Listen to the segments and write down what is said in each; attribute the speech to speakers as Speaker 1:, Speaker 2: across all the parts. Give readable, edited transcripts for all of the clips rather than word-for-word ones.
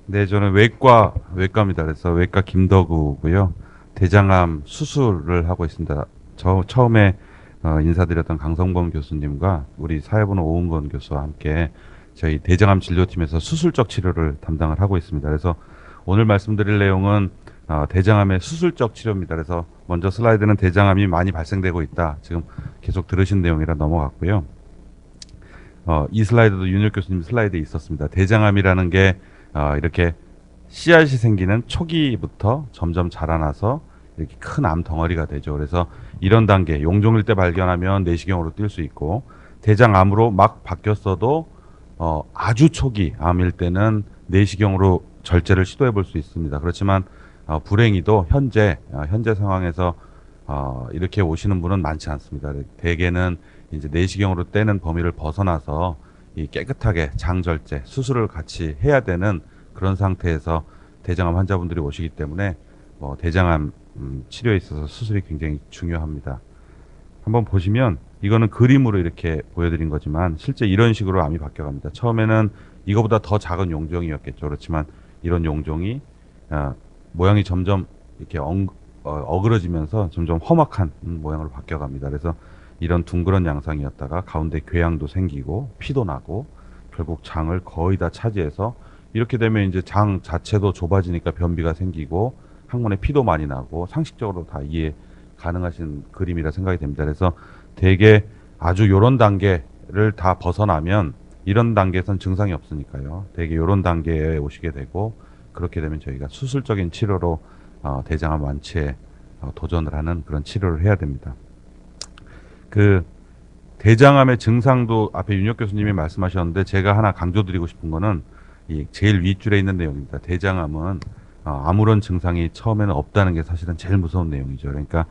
Speaker 1: 네, 저는 외과입니다. 그래서 외과 김덕우고요. 대장암 수술을 하고 있습니다. 저 처음에 인사드렸던 강성범 교수님과 우리 사회부는 오은건 교수와 함께 저희 대장암 진료팀에서 수술적 치료를 담당을 하고 있습니다. 그래서 오늘 말씀드릴 내용은 대장암의 수술적 치료입니다. 그래서 먼저 슬라이드는 대장암이 많이 발생되고 있다. 지금 계속 들으신 내용이라 넘어갔고요. 이 슬라이드도 윤혁 교수님 슬라이드에 있었습니다. 대장암이라는 게 이렇게 씨앗이 생기는 초기부터 점점 자라나서 이렇게 큰 암 덩어리가 되죠. 그래서 이런 단계, 용종일 때 발견하면 내시경으로 뛸 수 있고, 대장암으로 막 바뀌었어도 아주 초기 암일 때는 내시경으로 절제를 시도해 볼 수 있습니다. 그렇지만 불행히도 현재 상황에서 이렇게 오시는 분은 많지 않습니다. 대개는 이제 내시경으로 떼는 범위를 벗어나서 이 깨끗하게 장절제 수술을 같이 해야 되는 그런 상태에서 대장암 환자분들이 오시기 때문에 대장암 치료에 있어서 수술이 굉장히 중요합니다. 한번 보시면 이거는 그림으로 이렇게 보여드린 거지만 실제 이런 식으로 암이 바뀌어갑니다. 처음에는 이거보다 더 작은 용종이었겠죠. 그렇지만 이런 용종이 모양이 점점 이렇게 어그러지면서 점점 험악한 모양으로 바뀌어갑니다. 그래서 이런 둥그런 양상이었다가 가운데 궤양도 생기고 피도 나고 결국 장을 거의 다 차지해서 이렇게 되면 이제 장 자체도 좁아지니까 변비가 생기고 항문에 피도 많이 나고 상식적으로 다 이해 가능하신 그림이라 생각이 됩니다. 그래서 대개 아주 요런 단계를 다 벗어나면 이런 단계에선 증상이 없으니까요. 대개 요런 단계에 오시게 되고 그렇게 되면 저희가 수술적인 치료로 대장암 완치에 도전을 하는 그런 치료를 해야 됩니다. 그 대장암의 증상도 앞에 윤혁 교수님이 말씀하셨는데 제가 하나 강조드리고 싶은 거는 이 제일 윗줄에 있는 내용입니다. 대장암은 아무런 증상이 처음에는 없다는 게 사실은 제일 무서운 내용이죠. 그러니까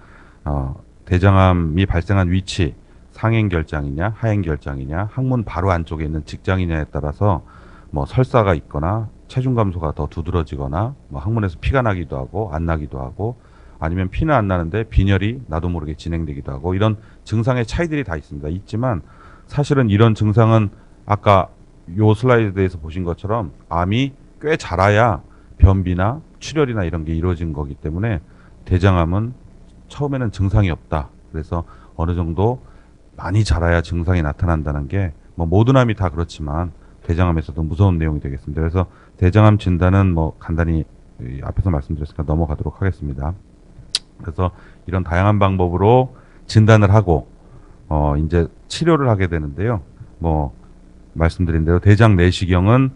Speaker 1: 대장암이 발생한 위치, 상행결장이냐 하행결장이냐 항문 바로 안쪽에 있는 직장이냐에 따라서 뭐 설사가 있거나 체중 감소가 더 두드러지거나 뭐 항문에서 피가 나기도 하고 안 나기도 하고 아니면 피는 안 나는데 빈혈이 나도 모르게 진행되기도 하고 이런 증상의 차이들이 다 있습니다. 있지만 사실은 이런 증상은 아까 요 슬라이드에서 보신 것처럼 암이 꽤 자라야 변비나 출혈이나 이런 게 이루어진 거기 때문에 대장암은 처음에는 증상이 없다. 그래서 어느 정도 많이 자라야 증상이 나타난다는 게 뭐 모든 암이 다 그렇지만 대장암에서도 무서운 내용이 되겠습니다. 그래서 대장암 진단은 뭐 간단히 앞에서 말씀드렸으니까 넘어가도록 하겠습니다. 그래서 이런 다양한 방법으로 진단을 하고 이제 치료를 하게 되는데요. 뭐 말씀드린 대로 대장 내시경은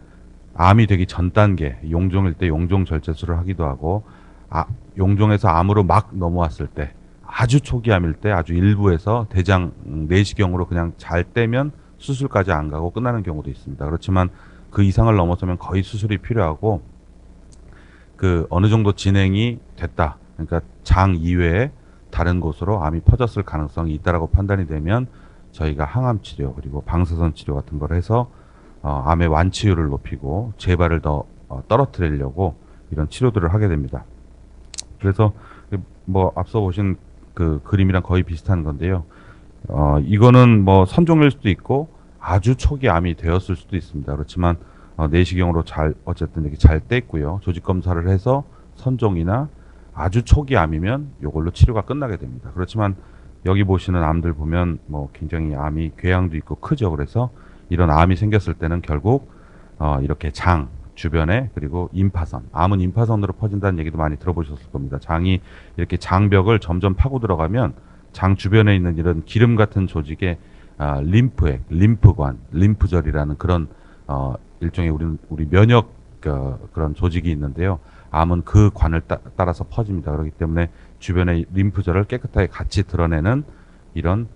Speaker 1: 암이 되기 전 단계, 용종일 때 용종 절제술을 하기도 하고 용종에서 암으로 막 넘어왔을 때 아주 초기암일 때 아주 일부에서 대장 내시경으로 그냥 잘 떼면 수술까지 안 가고 끝나는 경우도 있습니다. 그렇지만 그 이상을 넘어서면 거의 수술이 필요하고 그 어느 정도 진행이 됐다. 그러니까 장 이외에 다른 곳으로 암이 퍼졌을 가능성이 있다라고 판단이 되면 저희가 항암 치료 그리고 방사선 치료 같은 걸 해서 암의 완치율을 높이고 재발을 더 떨어뜨리려고 이런 치료들을 하게 됩니다. 그래서 뭐 앞서 보신 그 그림이랑 거의 비슷한 건데요. 이거는 뭐 선종일 수도 있고 아주 초기 암이 되었을 수도 있습니다. 그렇지만 내시경으로 잘 어쨌든 이렇게 잘 뗐고요. 조직 검사를 해서 선종이나 아주 초기 암이면 이걸로 치료가 끝나게 됩니다. 그렇지만 여기 보시는 암들 보면 뭐 굉장히 암이 궤양도 있고 크죠. 그래서 이런 암이 생겼을 때는 결국 이렇게 장 주변에 그리고 임파선, 암은 임파선으로 퍼진다는 얘기도 많이 들어보셨을 겁니다. 장이 이렇게 장벽을 점점 파고 들어가면 장 주변에 있는 이런 기름 같은 조직에 림프액, 림프관, 림프절이라는 그런 일종의 우리 면역 그런 조직이 있는데요. 암은 그 관을 따라서 퍼집니다. 그렇기 때문에 주변의 림프절을 깨끗하게 같이 드러내는 이런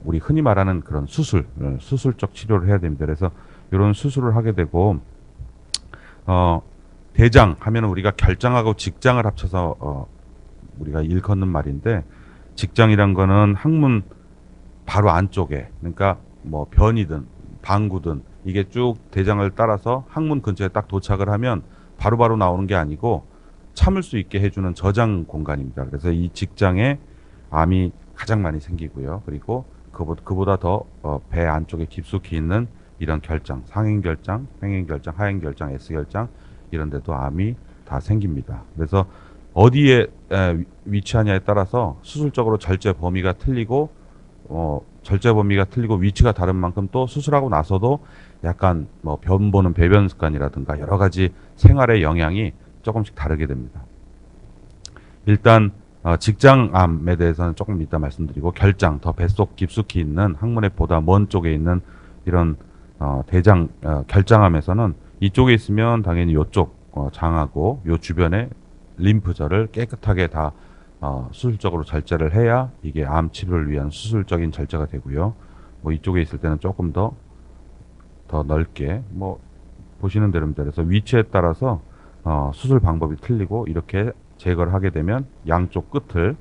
Speaker 1: 우리 흔히 말하는 그런 수술적 치료를 해야 됩니다. 그래서 이런 수술을 하게 되고 대장 하면 우리가 결장하고 직장을 합쳐서 우리가 일컫는 말인데 직장이란 거는 항문 바로 안쪽에 그러니까 뭐 변이든 방구든 이게 쭉 대장을 따라서 항문 근처에 딱 도착을 하면 바로바로 나오는 게 아니고 참을 수 있게 해주는 저장 공간입니다. 그래서 이 직장에 암이 가장 많이 생기고요. 그리고 그보다 더 배 안쪽에 깊숙이 있는 이런 결장, 상행결장, 행행결장, 하행결장, S결장 이런 데도 암이 다 생깁니다. 그래서 어디에 위치하냐에 따라서 수술적으로 절제 범위가 틀리고 절제 범위가 틀리고 위치가 다른 만큼 또 수술하고 나서도 약간 뭐 변 보는 배변 습관이라든가 여러 가지 생활의 영향이 조금씩 다르게 됩니다. 일단 직장암에 대해서는 조금 이따 말씀드리고 결장, 더 뱃속 깊숙이 있는 항문의 보다 먼 쪽에 있는 이런 대장 결장암에서는 이쪽에 있으면 당연히 이쪽 장하고 요 주변에 림프절을 깨끗하게 다 수술적으로 절제를 해야 이게 암 치료를 위한 수술적인 절제가 되고요. 뭐 이쪽에 있을 때는 조금 더 넓게 뭐 보시는 대로입니다. 그래서 위치에 따라서 수술 방법이 틀리고 이렇게 제거를 하게 되면 양쪽 끝을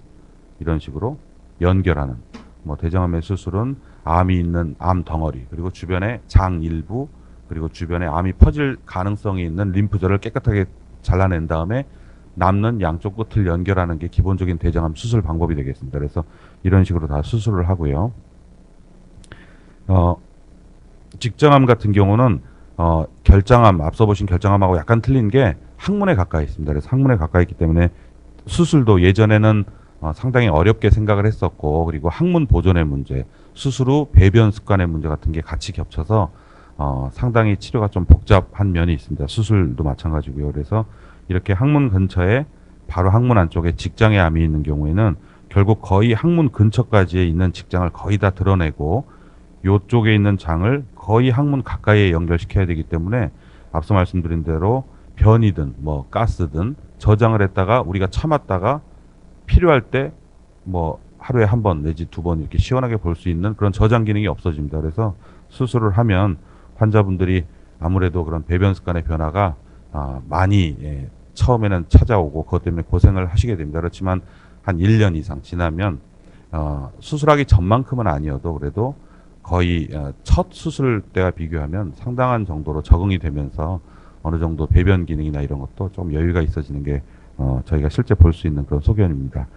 Speaker 1: 이런 식으로 연결하는 뭐 대장암의 수술은 암이 있는 암 덩어리 그리고 주변에 장 일부 그리고 주변에 암이 퍼질 가능성이 있는 림프절을 깨끗하게 잘라낸 다음에 남는 양쪽 끝을 연결하는 게 기본적인 대장암 수술 방법이 되겠습니다. 그래서 이런 식으로 다 수술을 하고요. 직장암 같은 경우는 결장암, 앞서 보신 결장암하고 약간 틀린 게 항문에 가까이 있습니다. 그래서 항문에 가까이 있기 때문에 수술도 예전에는 상당히 어렵게 생각을 했었고 그리고 항문 보존의 문제, 수술 후 배변 습관의 문제 같은 게 같이 겹쳐서 상당히 치료가 좀 복잡한 면이 있습니다. 수술도 마찬가지고요. 그래서 이렇게 항문 근처에 바로 항문 안쪽에 직장의 암이 있는 경우에는 결국 거의 항문 근처까지 있는 직장을 거의 다 드러내고 요쪽에 있는 장을 거의 항문 가까이에 연결시켜야 되기 때문에 앞서 말씀드린 대로 변이든 뭐 가스든 저장을 했다가 우리가 참았다가 필요할 때 뭐 하루에 한 번 내지 두 번 이렇게 시원하게 볼 수 있는 그런 저장 기능이 없어집니다. 그래서 수술을 하면 환자분들이 아무래도 그런 배변 습관의 변화가 많이 처음에는 찾아오고 그것 때문에 고생을 하시게 됩니다. 그렇지만 한 1년 이상 지나면 수술하기 전만큼은 아니어도 그래도 거의 첫 수술 때와 비교하면 상당한 정도로 적응이 되면서 어느 정도 배변 기능이나 이런 것도 좀 여유가 있어지는 게 저희가 실제 볼 수 있는 그런 소견입니다.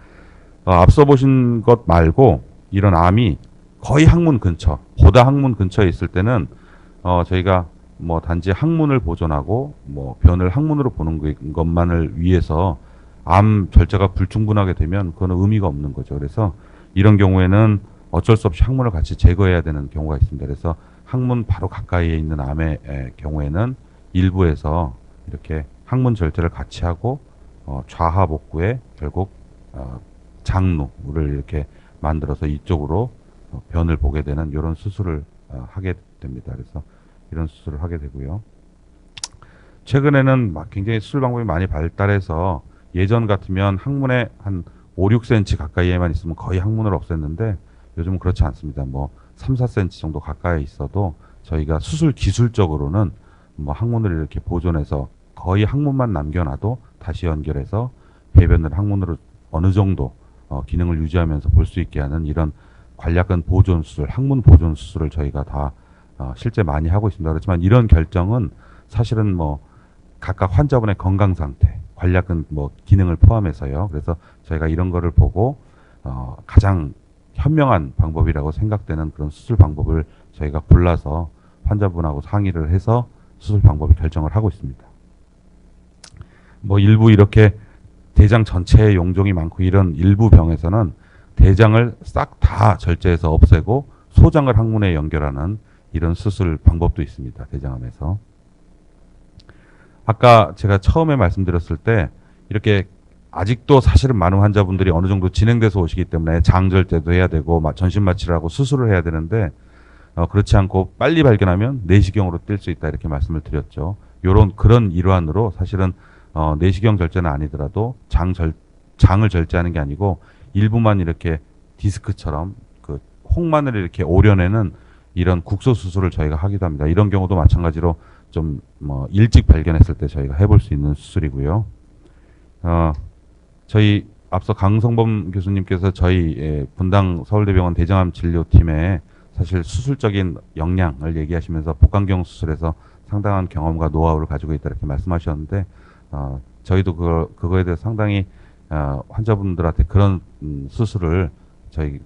Speaker 1: 앞서 보신 것 말고 이런 암이 거의 항문 근처, 보다 항문 근처에 있을 때는 저희가 뭐 단지 항문을 보존하고 뭐 변을 항문으로 보는 것만을 위해서 암 절제가 불충분하게 되면 그거는 의미가 없는 거죠. 그래서 이런 경우에는 어쩔 수 없이 항문을 같이 제거해야 되는 경우가 있습니다. 그래서 항문 바로 가까이에 있는 암의 경우에는 일부에서 이렇게 항문 절제를 같이 하고 좌하 복부에 결국 장루를 이렇게 만들어서 이쪽으로 변을 보게 되는 이런 수술을 하게 됩니다. 그래서 이런 수술을 하게 되고요. 최근에는 막 굉장히 수술 방법이 많이 발달해서 예전 같으면 항문에 한 5, 6cm 가까이에만 있으면 거의 항문을 없앴는데 요즘은 그렇지 않습니다. 뭐 3, 4cm 정도 가까이 있어도 저희가 수술 기술적으로는 뭐 항문을 이렇게 보존해서 거의 항문만 남겨놔도 다시 연결해서 배변을 항문으로 어느 정도 기능을 유지하면서 볼 수 있게 하는 이런 관략근 보존 수술, 항문 보존 수술을 저희가 다 실제 많이 하고 있습니다. 그렇지만 이런 결정은 사실은 뭐 각각 환자분의 건강 상태, 관략근 뭐 기능을 포함해서요. 그래서 저희가 이런 거를 보고 가장 현명한 방법이라고 생각되는 그런 수술 방법을 저희가 골라서 환자분하고 상의를 해서 수술 방법을 결정을 하고 있습니다. 뭐 일부 이렇게 대장 전체에 용종이 많고 이런 일부 병에서는 대장을 싹 다 절제해서 없애고 소장을 항문에 연결하는 이런 수술 방법도 있습니다. 대장암에서. 아까 제가 처음에 말씀드렸을 때 이렇게 아직도 사실은 많은 환자분들이 어느 정도 진행돼서 오시기 때문에 장절제도 해야 되고 전신 마취를 하고 수술을 해야 되는데 그렇지 않고 빨리 발견하면 내시경으로 뛸 수 있다 이렇게 말씀을 드렸죠. 그런 일환으로 사실은 내시경 절제는 아니더라도 장을 절제하는 게 아니고 일부만 이렇게 디스크처럼 그 홍만을 이렇게 오려내는 이런 국소 수술을 저희가 하기도 합니다. 이런 경우도 마찬가지로 좀 뭐 일찍 발견했을 때 저희가 해볼 수 있는 수술이고요. 저희 앞서 강성범 교수님께서 저희 분당 서울대병원 대장암 진료팀에 사실 수술적인 역량을 얘기하시면서 복강경 수술에서 상당한 경험과 노하우를 가지고 있다 이렇게 말씀하셨는데 저희도 그거에 대해서 상당히 환자분들한테 그런 수술을 저희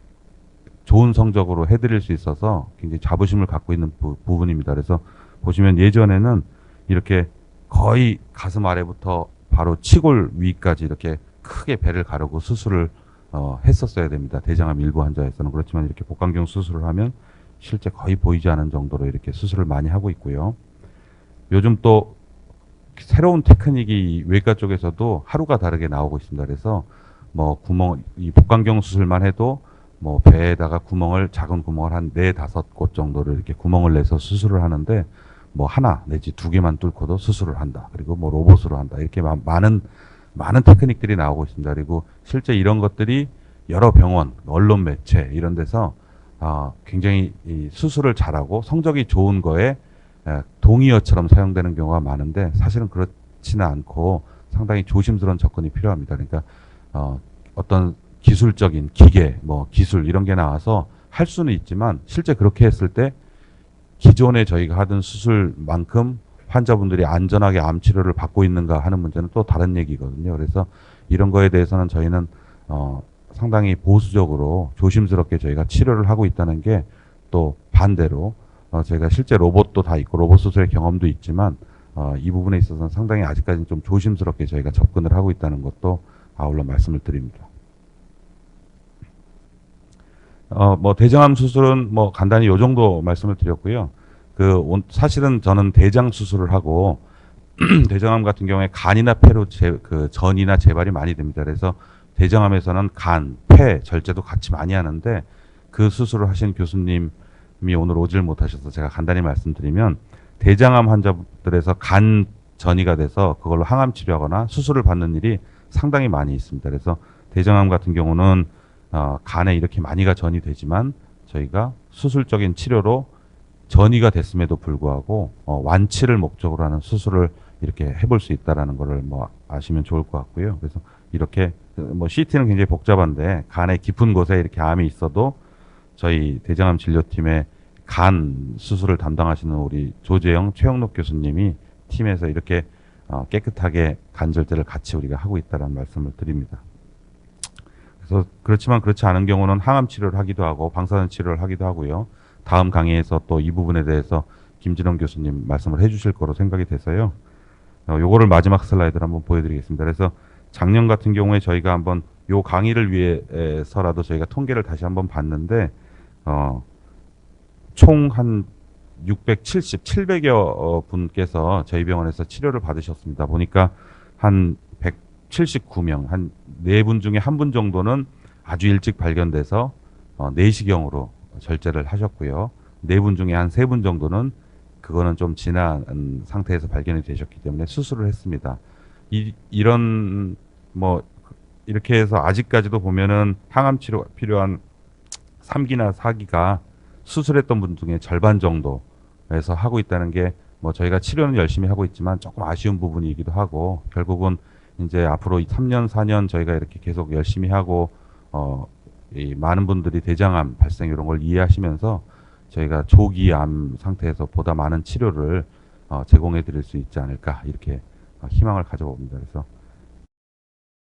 Speaker 1: 좋은 성적으로 해드릴 수 있어서 굉장히 자부심을 갖고 있는 부분입니다. 그래서 보시면 예전에는 이렇게 거의 가슴 아래부터 바로 치골 위까지 이렇게 크게 배를 가르고 수술을 했었어야 됩니다. 대장암 일부 환자에서는. 그렇지만 이렇게 복강경 수술을 하면 실제 거의 보이지 않은 정도로 이렇게 수술을 많이 하고 있고요. 요즘 또 새로운 테크닉이 외과 쪽에서도 하루가 다르게 나오고 있습니다. 그래서 뭐 이 복강경 수술만 해도 뭐 배에다가 작은 구멍을 한 4-5곳 정도를 이렇게 구멍을 내서 수술을 하는데 뭐 하나 내지 2개만 뚫고도 수술을 한다. 그리고 뭐 로봇으로 한다. 이렇게 많은 테크닉들이 나오고 있습니다. 그리고 실제 이런 것들이 여러 병원, 언론 매체 이런 데서 굉장히 이 수술을 잘하고 성적이 좋은 거에 동의어처럼 사용되는 경우가 많은데 사실은 그렇지는 않고 상당히 조심스러운 접근이 필요합니다. 그러니까 어떤 기술적인 기계, 뭐 기술 이런 게 나와서 할 수는 있지만 실제 그렇게 했을 때 기존에 저희가 하던 수술만큼 환자분들이 안전하게 암 치료를 받고 있는가 하는 문제는 또 다른 얘기거든요. 그래서 이런 거에 대해서는 저희는 상당히 보수적으로 조심스럽게 저희가 치료를 하고 있다는 게 또 반대로 저희가 실제 로봇도 다 있고 로봇 수술의 경험도 있지만 이 부분에 있어서는 상당히 아직까지는 좀 조심스럽게 저희가 접근을 하고 있다는 것도 아울러 말씀을 드립니다. 뭐 대장암 수술은 뭐 간단히 요 정도 말씀을 드렸고요. 사실은 저는 대장 수술을 하고 대장암 같은 경우에 간이나 폐로 전이나 재발이 많이 됩니다. 그래서 대장암에서는 간, 폐, 절제도 같이 많이 하는데 그 수술을 하신 교수님이 오늘 오질 못하셔서 제가 간단히 말씀드리면 대장암 환자들에서 간 전이가 돼서 그걸로 항암 치료하거나 수술을 받는 일이 상당히 많이 있습니다. 그래서 대장암 같은 경우는 간에 이렇게 많이가 전이 되지만 저희가 수술적인 치료로 전이가 됐음에도 불구하고 완치를 목적으로 하는 수술을 이렇게 해볼 수 있다라는 거를 뭐 아시면 좋을 것 같고요. 그래서 이렇게 뭐 CT는 굉장히 복잡한데 간의 깊은 곳에 이렇게 암이 있어도 저희 대장암 진료팀의 간 수술을 담당하시는 우리 조재영, 최영록 교수님이 팀에서 이렇게 깨끗하게 간 절제를 같이 우리가 하고 있다는 말씀을 드립니다. 그래서 그렇지만 그렇지 않은 경우는 항암 치료를 하기도 하고 방사선 치료를 하기도 하고요. 다음 강의에서 또 이 부분에 대해서 김진원 교수님 말씀을 해주실 거로 생각이 돼서요. 요거를 마지막 슬라이드를 한번 보여드리겠습니다. 그래서 작년 같은 경우에 저희가 한번 요 강의를 위해서라도 저희가 통계를 다시 한번 봤는데 총 한 700여 분께서 저희 병원에서 치료를 받으셨습니다. 보니까 한 179명, 한 4분 중에 1분 정도는 아주 일찍 발견돼서 내시경으로 절제를 하셨고요. 4분 중에 한 3분 정도는 그거는 좀 지난 상태에서 발견이 되셨기 때문에 수술을 했습니다. 이런 뭐 이렇게 해서 아직까지도 보면은 항암 치료가 필요한 3기나 4기가 수술했던 분 중에 절반 정도에서 하고 있다는 게 뭐 저희가 치료는 열심히 하고 있지만 조금 아쉬운 부분이기도 하고 결국은 이제 앞으로 3년, 4년 저희가 이렇게 계속 열심히 하고 이 많은 분들이 대장암 발생 이런 걸 이해하시면서 저희가 조기 암 상태에서 보다 많은 치료를 제공해 드릴 수 있지 않을까 이렇게 희망을 가져봅니다. 그래서